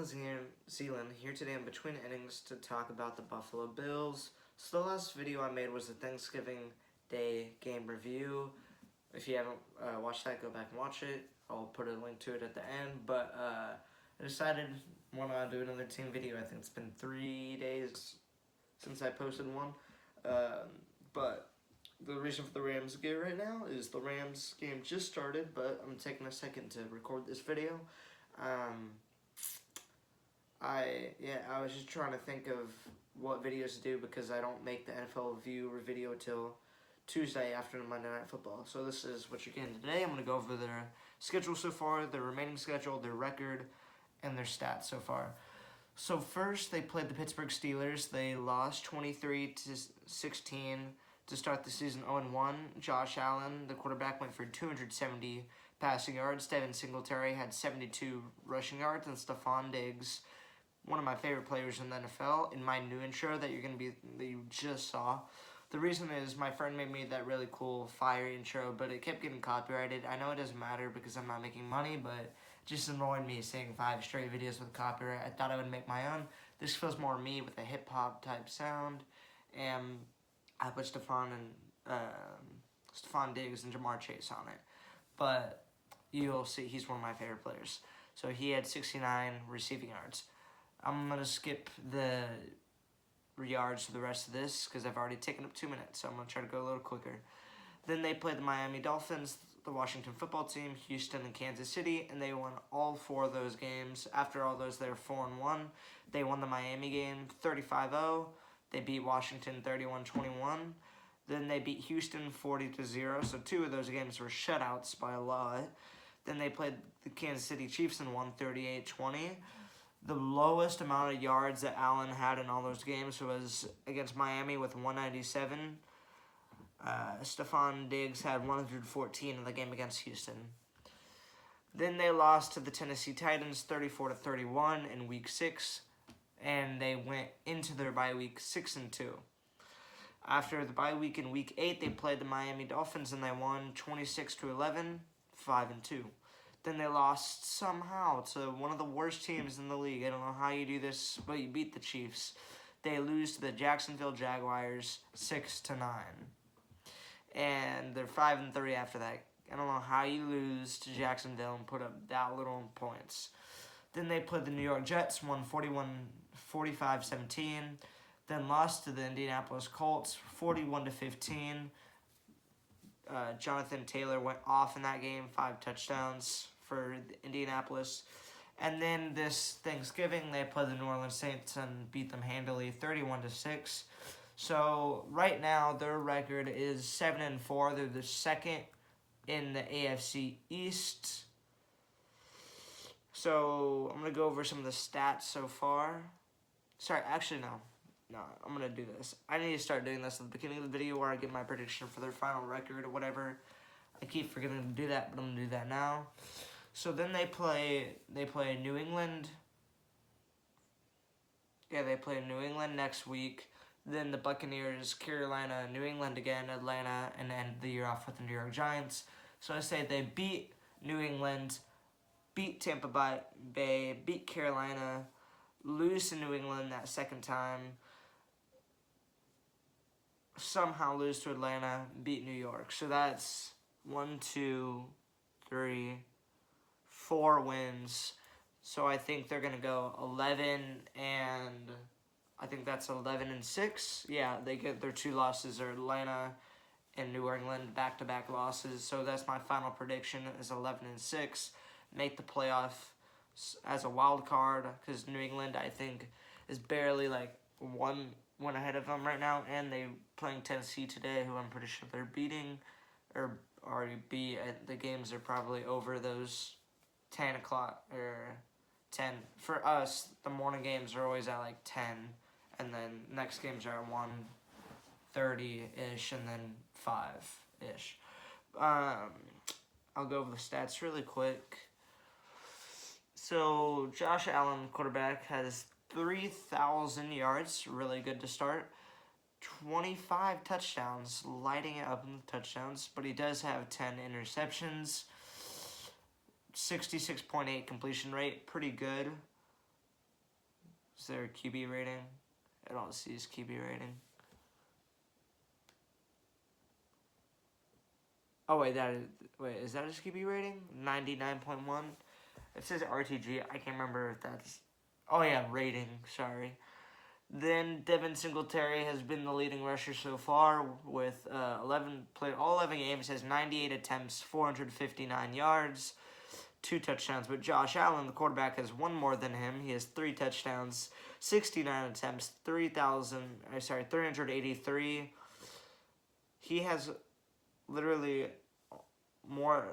Zealand here today in between innings to talk about the Buffalo Bills. So the last video I made was the Thanksgiving Day game review. If you haven't watched that, go back and watch it. I'll put a link to it at the end. But I decided why not do another team video. I think it's been 3 days since I posted one. But the reason for the Rams game right now is the Rams game just started, but I'm taking a second to record this video. I was just trying to think of what videos to do because I don't make the NFL viewer video till Tuesday after Monday Night Football. So this is what you're getting today. I'm going to go over their schedule so far, their remaining schedule, their record, and their stats so far. So first, they played the Pittsburgh Steelers. They lost 23-16 to start the season 0-1. Josh Allen, the quarterback, went for 270 passing yards. Devin Singletary had 72 rushing yards, and Stephon Diggs, one of my favorite players in the NFL, in my new intro that you just saw. The reason is my friend made me that really cool fire intro, but it kept getting copyrighted. I know it doesn't matter because I'm not making money, but it just annoyed me seeing 5 straight videos with copyright. I thought I would make my own. This feels more me with a hip-hop type sound, and I put Stephon Diggs and Jamar Chase on it. But you'll see he's one of my favorite players. So he had 69 receiving yards. I'm going to skip the yards for the rest of this because I've already taken up 2 minutes, so I'm going to try to go a little quicker. Then they played the Miami Dolphins, the Washington football team, Houston, and Kansas City, and they won all 4 of those games. After all those, they were 4-1. They won the Miami game 35-0. They beat Washington 31-21. Then they beat Houston 40-0, so 2 of those games were shutouts by a lot. Then they played the Kansas City Chiefs and won 38-20. The lowest amount of yards that Allen had in all those games was against Miami with 197. Stephon Diggs had 114 in the game against Houston. Then they lost to the Tennessee Titans 34-31 in Week 6, and they went into their bye week 6-2. After the bye week in Week 8, they played the Miami Dolphins and they won 26-11, 5-2. Then they lost somehow to one of the worst teams in the league. I don't know how you do this, but you beat the Chiefs. They lose to the Jacksonville Jaguars 6-9. And they're 5-3 after that. I don't know how you lose to Jacksonville and put up that little points. Then they played the New York Jets, won 45-17. Then lost to the Indianapolis Colts, 41-15. Jonathan Taylor went off in that game, 5 touchdowns for Indianapolis. And then this Thanksgiving, they played the New Orleans Saints and beat them handily, 31-6. So right now, their record is 7-4. They're the second in the AFC East. So I'm going to go over some of the stats so far. Sorry, actually, no. No, I'm going to do this. I need to start doing this at the beginning of the video where I give my prediction for their final record or whatever. I keep forgetting to do that, but I'm going to do that now. So then they play New England. Yeah, they play New England next week. Then the Buccaneers, Carolina, New England again, Atlanta, and end the year off with the New York Giants. So I say they beat New England, beat Tampa Bay, beat Carolina, lose to New England that second time, somehow lose to Atlanta, beat New York. So that's 1, 2, 3, 4 wins. So I think they're going to go 11 and I think that's 11-6. Yeah, they get their 2 losses are Atlanta and New England back-to-back losses. So that's my final prediction is 11-6. Make the playoff as a wild card because New England I think is barely like one ahead of them right now, and they playing Tennessee today, who I'm pretty sure they're beating or already beat. The games are probably over those 10 o'clock or 10. For us, the morning games are always at like 10, and then next games are at 1:30-ish, and then 5-ish. I'll go over the stats really quick. So Josh Allen, quarterback, has 3,000 yards, really good to start. 25 touchdowns, lighting it up in the touchdowns, but he does have 10 interceptions. 66.8 completion rate, pretty good. Is there a QB rating? I don't see his QB rating. Oh wait, is that his QB rating? 99.1. It says RTG. I can't remember if that's. Oh yeah, rating. Sorry. Then Devin Singletary has been the leading rusher so far with 11 played all 11 games. Has 98 attempts, 459 yards, 2 touchdowns. But Josh Allen, the quarterback, has one more than him. He has 3 touchdowns, 69 attempts, 383. He has literally more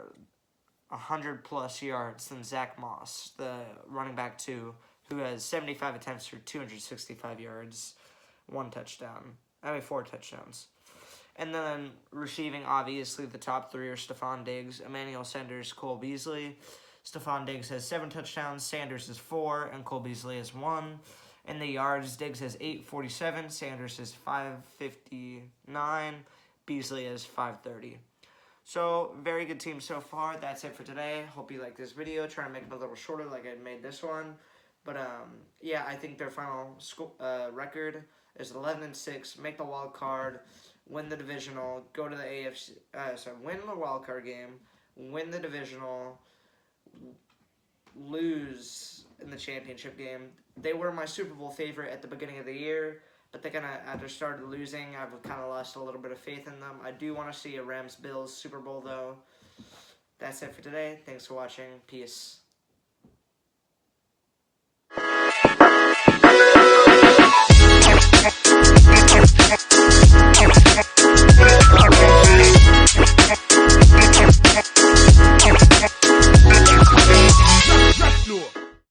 100+ yards than Zach Moss, the running back 2, who has 75 attempts for 265 yards, 4 touchdowns. And then receiving, obviously, the top 3 are Stephon Diggs, Emmanuel Sanders, Cole Beasley. Stephon Diggs has 7 touchdowns, Sanders has 4, and Cole Beasley has 1. In the yards, Diggs has 847, Sanders has 559, Beasley has 530. So, very good team so far. That's it for today. Hope you like this video. Try to make it a little shorter like I made this one. But, yeah, I think their final record is 11-6. Make the wild card, win the divisional, go to the AFC. Win the wild card game, win the divisional, lose in the championship game. They were my Super Bowl favorite at the beginning of the year, but they kind of, after started losing, I've kind of lost a little bit of faith in them. I do want to see a Rams-Bills Super Bowl, though. That's it for today. Thanks for watching. Peace.